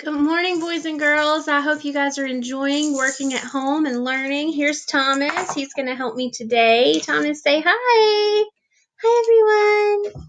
Good morning, boys and girls. I hope you guys are enjoying working at home and learning. Here's Thomas. He's going to help me today. Thomas, say hi. Hi, everyone.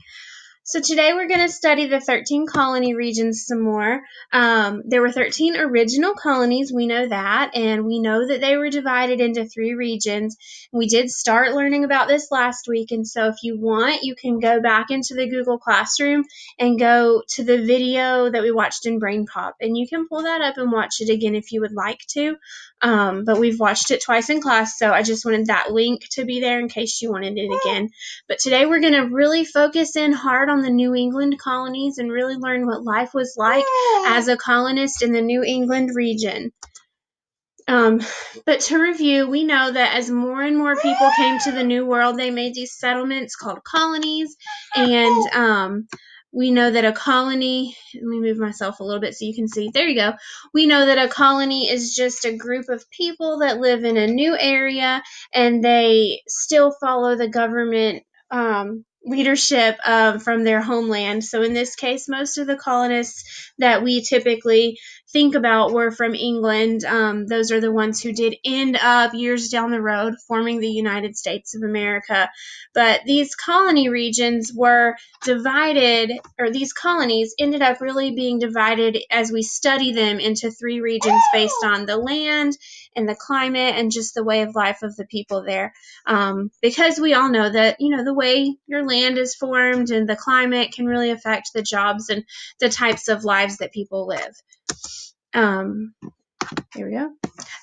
So today we're going to study the 13 colony regions some more. There were 13 original colonies, we know that, and we know that they were divided into 3 regions. We did start learning about this last week, and so if you want, you can go back into the Google Classroom and go to the video that we watched in Brain Pop, and you can pull that up and watch it again if you would like to. But we've watched it twice in class, so I just wanted that link to be there in case you wanted it again. But today we're going to really focus in hard on the New England colonies and really learn what life was like as a colonist in the New England region. But to review, we know that as more and more people came to the New World, they made these settlements called colonies, and we know that a colony, let me move myself a little bit so you can see, there you go. We know that a colony is just a group of people that live in a new area, and they still follow the government leadership from their homeland. So in this case, most of the colonists that we typically think about were from England. Those are the ones who did end up years down the road forming the United States of America. But these colony regions were divided, or these colonies ended up really being divided as we study them into 3 regions based on the land and the climate and just the way of life of the people there. Because we all know that, the way your land is formed and the climate can really affect the jobs and the types of lives that people live. Here we go.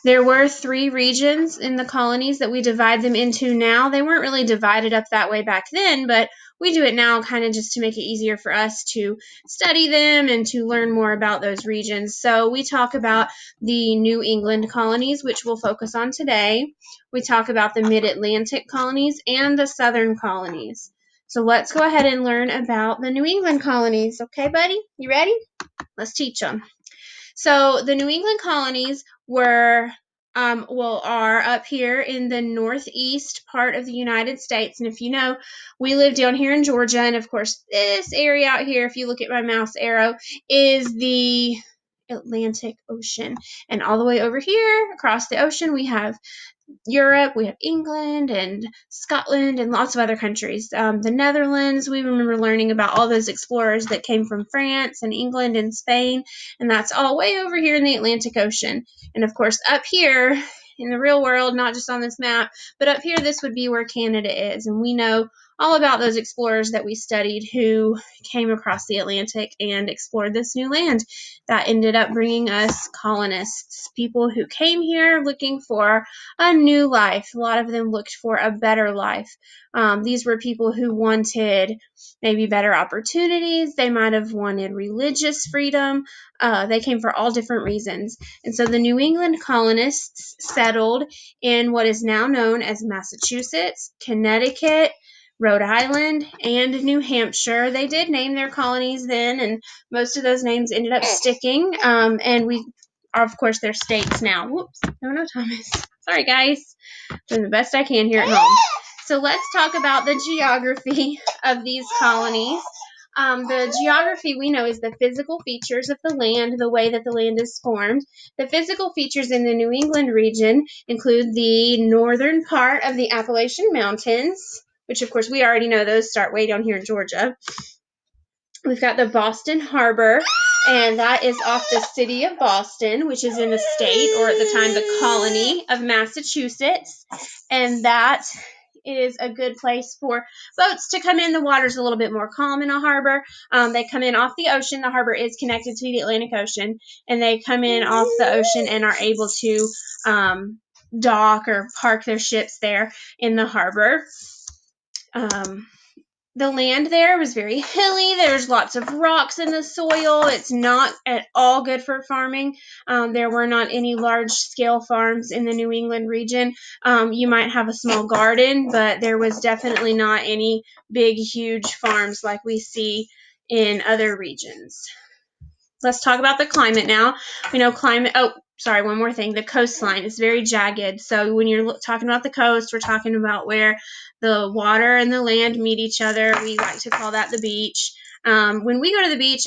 There were 3 regions in the colonies that we divide them into now. They weren't really divided up that way back then, but we do it now kind of just to make it easier for us to study them and to learn more about those regions. So we talk about the New England colonies, which we'll focus on today. We talk about the Mid-Atlantic colonies and the Southern colonies. So let's go ahead and learn about the New England colonies. Okay, buddy? You ready? Let's teach them. So the New England colonies are up here in the northeast part of the United States. And if you know, we live down here in Georgia. And of course, this area out here, if you look at my mouse arrow, is the Atlantic Ocean. And all the way over here across the ocean, we have Europe, we have England and Scotland and lots of other countries. The Netherlands, we remember learning about all those explorers that came from France and England and Spain, and that's all way over here in the Atlantic Ocean. And of course, up here in the real world, not just on this map, but up here, this would be where Canada is. And we know all about those explorers that we studied who came across the Atlantic and explored this new land that ended up bringing us colonists, people who came here looking for a new life. A lot of them looked for a better life. These were people who wanted maybe better opportunities. They might have wanted religious freedom. They came for all different reasons. And so the New England colonists settled in what is now known as Massachusetts, Connecticut, Rhode Island, and New Hampshire. They did name their colonies then, and most of those names ended up sticking. And we are, of course, their states now. Whoops. No, Thomas. Sorry, guys. Doing the best I can here at home. So let's talk about the geography of these colonies. The geography we know is the physical features of the land, the way that the land is formed. The physical features in the New England region include the northern part of the Appalachian Mountains, which of course we already know those start way down here in Georgia. We've got the Boston Harbor, and that is off the city of Boston, which is in the state, or at the time, the colony of Massachusetts. And that is a good place for boats to come in. The water's a little bit more calm in a harbor. They come in off the ocean. The harbor is connected to the Atlantic Ocean, and they come in off the ocean and are able to dock or park their ships there in the harbor. The land there was very hilly. There's lots of rocks in the soil. It's not at all good for farming. There were not any large-scale farms in the New England region. You might have a small garden, but there was definitely not any big, huge farms like we see in other regions. Let's talk about the climate now. We know climate, one more thing. The coastline is very jagged. So when you're talking about the coast, we're talking about where the water and the land meet each other. We like to call that the beach. When we go to the beach,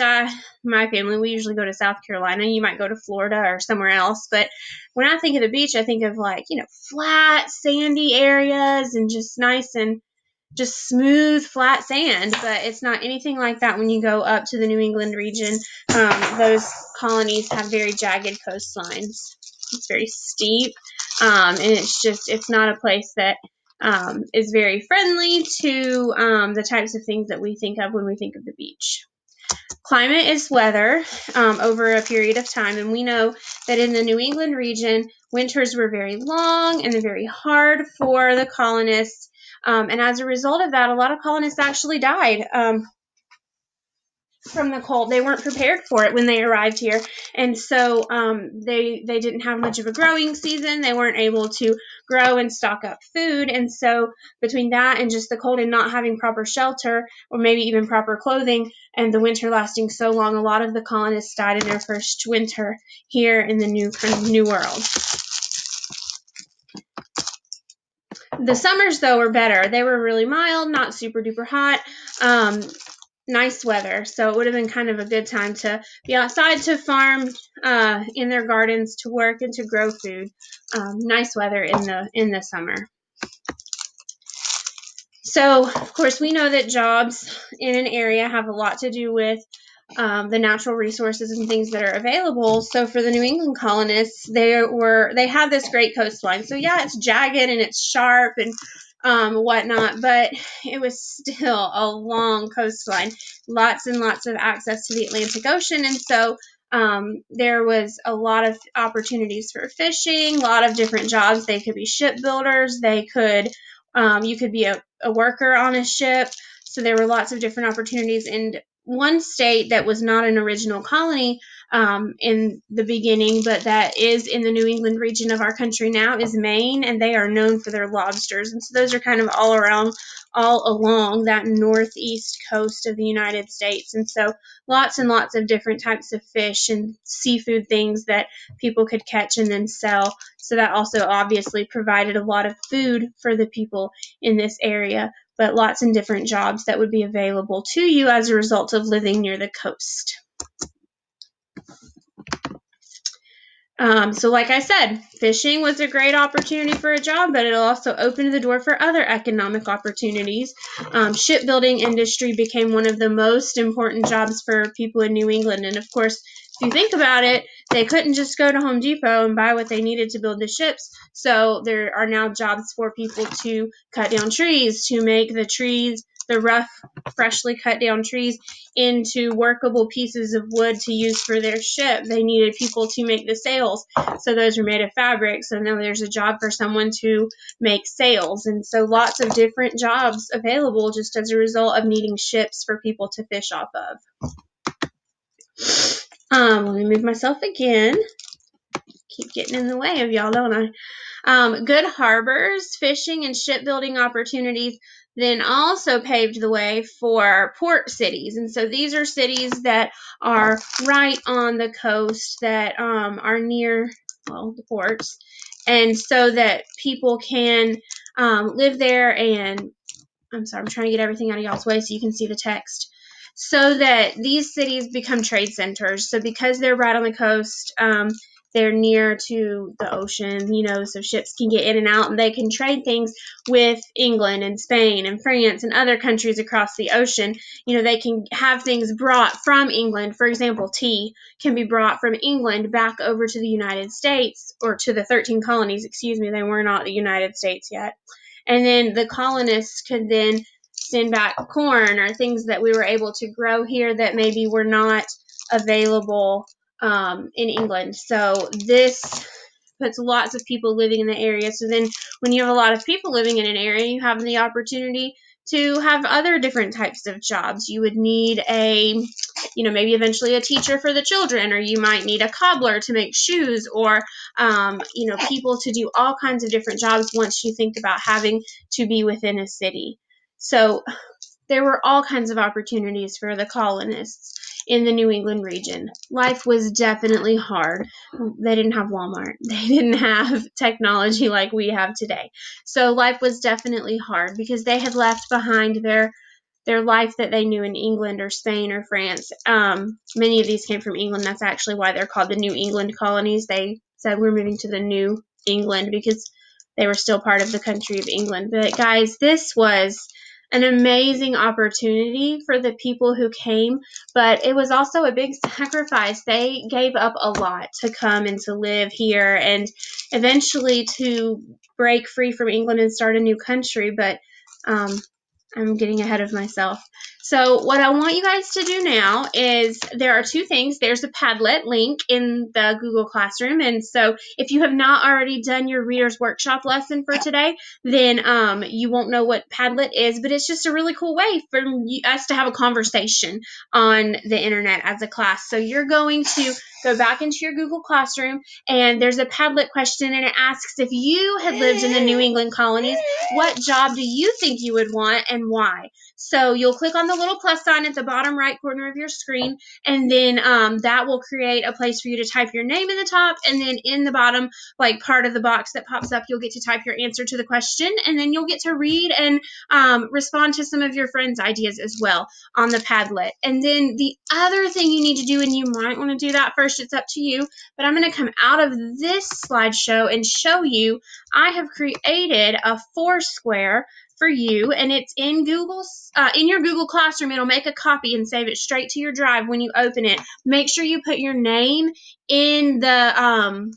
my family, we usually go to South Carolina. You might go to Florida or somewhere else. But when I think of the beach, I think of flat, sandy areas and just nice and just smooth, flat sand. But it's not anything like that when you go up to the New England region. Those colonies have very jagged coastlines. It's very steep, and it's not a place that is very friendly to the types of things that we think of when we think of the beach. Climate is weather over a period of time, and we know that in the New England region, winters were very long and very hard for the colonists, and as a result of that, a lot of colonists actually died from the cold. They weren't prepared for it when they arrived here, and so they didn't have much of a growing season. They weren't able to grow and stock up food, and so between that and just the cold and not having proper shelter or maybe even proper clothing and the winter lasting so long, a lot of the colonists died in their first winter here in the new world. The summers, though, were better. They were really mild, not super duper hot. Nice weather, so it would have been kind of a good time to be outside, to farm in their gardens, to work and to grow food. Nice weather in the summer. So, of course, we know that jobs in an area have a lot to do with the natural resources and things that are available. So for the New England colonists, they had this great coastline. So yeah, it's jagged and it's sharp and whatnot, but it was still a long coastline, lots and lots of access to the Atlantic Ocean, and so there was a lot of opportunities for fishing, a lot of different jobs. They could be shipbuilders, they could you could be a worker on a ship. So there were lots of different opportunities. And one state that was not an original colony in the beginning, but that is in the New England region of our country now, is Maine, and they are known for their lobsters. And so those are kind of all along that northeast coast of the United States. And so lots and lots of different types of fish and seafood things that people could catch and then sell. So that also obviously provided a lot of food for the people in this area, but lots and different jobs that would be available to you as a result of living near the coast. So like I said, fishing was a great opportunity for a job, but it also opened the door for other economic opportunities. Shipbuilding industry became one of the most important jobs for people in New England. And of course, if you think about it, they couldn't just go to Home Depot and buy what they needed to build the ships. So there are now jobs for people to cut down trees, to make the rough, freshly cut down trees into workable pieces of wood to use for their ship. They needed people to make the sails, so those were made of fabric. So now there's a job for someone to make sails, and so lots of different jobs available just as a result of needing ships for people to fish off of. Let me move myself again. Keep getting in the way of y'all, don't I? Good harbors, fishing, and shipbuilding opportunities then also paved the way for port cities. And so these are cities that are right on the coast, that are near, the ports. And so that people can live there and, I'm sorry, I'm trying to get everything out of y'all's way so you can see the text. So that these cities become trade centers. So because they're right on the coast, they're near to the ocean, so ships can get in and out and they can trade things with England and Spain and France and other countries across the ocean. They can have things brought from England. For example, tea can be brought from England back over to the United States, or to the 13 colonies, they were not the United States yet. And then the colonists could then send back corn or things that we were able to grow here that maybe were not available in England. So this puts lots of people living in the area. So then when you have a lot of people living in an area, you have the opportunity to have other different types of jobs. You would need maybe eventually a teacher for the children, or you might need a cobbler to make shoes, or, people to do all kinds of different jobs once you think about having to be within a city. So there were all kinds of opportunities for the colonists in the New England region. Life was definitely hard. They didn't have Walmart. They didn't have technology like we have today. So life was definitely hard because they had left behind their their life that they knew in England or Spain or France. Many of these came from England. That's actually why they're called the New England Colonies. They said we're moving to the New England because they were still part of the country of England. But guys, this was an amazing opportunity for the people who came, but it was also a big sacrifice. They gave up a lot to come and to live here and eventually to break free from England and start a new country. But I'm getting ahead of myself. So what I want you guys to do now is there are two things. There's a Padlet link in the Google Classroom. And so if you have not already done your Reader's Workshop lesson for today, then you won't know what Padlet is. But it's just a really cool way for us to have a conversation on the internet as a class. So you're going to go back into your Google Classroom, and there's a Padlet question, and it asks, if you had lived in the New England colonies, what job do you think you would want and why? So you'll click on the little plus sign at the bottom right corner of your screen, and then that will create a place for you to type your name in the top, and then in the bottom, like part of the box that pops up, you'll get to type your answer to the question, and then you'll get to read and respond to some of your friends' ideas as well on the Padlet. And then the other thing you need to do, and you might want to do that first, it's up to you, but I'm going to come out of this slideshow and show you I have created a Foursquare for you, and it's in in your Google Classroom. It'll make a copy and save it straight to your drive when you open it. Make sure you put your name in the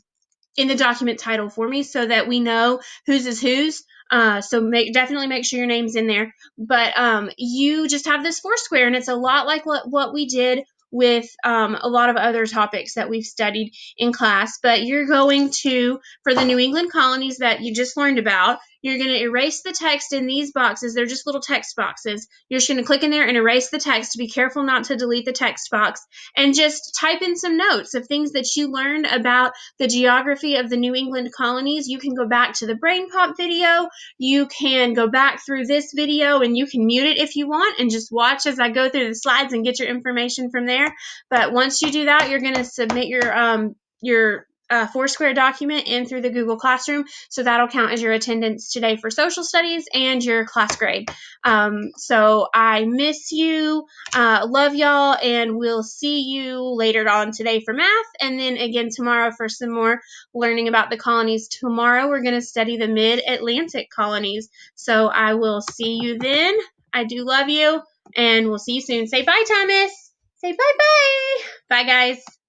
document title for me so that we know whose is whose. So definitely make sure your name's in there. But you just have this Foursquare, and it's a lot like what we did with a lot of other topics that we've studied in class. But you're going to, for the New England colonies that you just learned about, you're going to erase the text in these boxes. They're just little text boxes. You're just going to click in there and erase the text. Be careful not to delete the text box, and just type in some notes of things that you learned about the geography of the New England colonies. You can go back to the Brain Pop video. You can go back through this video, and you can mute it if you want and just watch as I go through the slides and get your information from there. But once you do that, you're going to submit your Foursquare document in through the Google Classroom. So that'll count as your attendance today for social studies and your class grade. So I miss you, love y'all, and we'll see you later on today for math, and then again tomorrow for some more learning about the colonies. Tomorrow we're going to study the mid-Atlantic colonies. So I will see you then. I do love you, and we'll see you soon. Say bye, Thomas. Say bye-bye. Bye, guys.